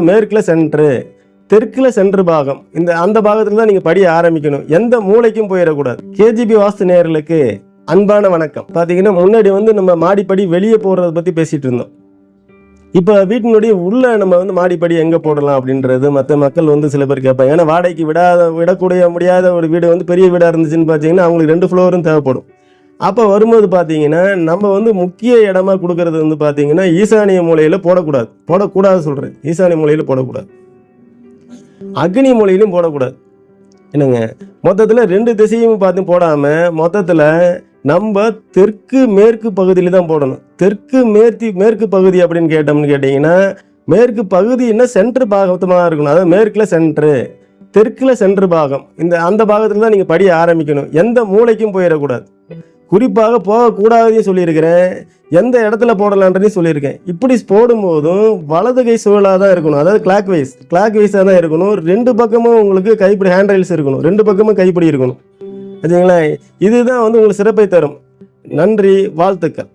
மேற்கில் சென்ட்ரு, தெற்கில் சென்ட்ரு பாகம், அந்த பாகத்தில் தான் நீங்கள் படிய ஆரம்பிக்கணும். எந்த மூளைக்கும் போயிடக்கூடாது. கேஜிபி வாஸ்து நேயர்களுக்கு அன்பான வணக்கம். பார்த்தீங்கன்னா முன்னாடி நம்ம மாடிப்படி வெளியே போகிறத பற்றி பேசிகிட்டு இருந்தோம். இப்போ வீட்டினுடைய உள்ள நம்ம மாடிப்படி எங்கே போடலாம் அப்படின்றது மற்ற மக்கள் சில பேர் கேட்பாங்க. ஏன்னா வாடகைக்கு விடக்கூடிய முடியாத ஒரு வீடு பெரிய வீடாக இருந்துச்சுன்னு பார்த்தீங்கன்னா அவங்களுக்கு 2 ஃப்ளோரும் தேவைப்படும். அப்போ வரும்போது பார்த்தீங்கன்னா நம்ம முக்கிய இடமா கொடுக்கறது பார்த்தீங்கன்னா ஈசானிய மூலையில் போடக்கூடாது சொல்கிறேன். ஈசானிய மூலையில் போடக்கூடாது, அக்னி மூலையிலும் போடக்கூடாது. என்னங்க, மொத்தத்தில் 2 திசையும் பார்த்து போடாமல் மொத்தத்தில் நம்ம தெற்கு மேற்கு பகுதியில் தான் போடணும். தெற்கு மேற்கு பகுதி அப்படின்னு கேட்டிங்கன்னா மேற்கு பகுதின்னா சென்ட்ரு பாகமாக இருக்கணும். அதாவது மேற்கில் சென்ட்ரு, தெற்கில் சென்ட்ரு பாகம், அந்த பாகத்தில் தான் நீங்கள் படிய ஆரம்பிக்கணும். எந்த மூளைக்கும் போயிடக்கூடாது. குறிப்பாக போகக்கூடாதையும் சொல்லியிருக்கிறேன், எந்த இடத்துல போடலான்றதையும் சொல்லியிருக்கேன். இப்படி போடும்போதும் வலது கை சுழலாக தான் இருக்கணும். அதாவது கிளாக் வைஸாக தான் இருக்கணும். 2 பக்கமும் உங்களுக்கு கைப்பிடி ஹேண்ட் ரைல்ஸ் இருக்கணும். 2 பக்கமும் கைப்பிடி இருக்கணும். சரிங்களா? இதுதான் உங்களுக்கு சிறப்பை தரும். நன்றி, வாழ்த்துக்கள்.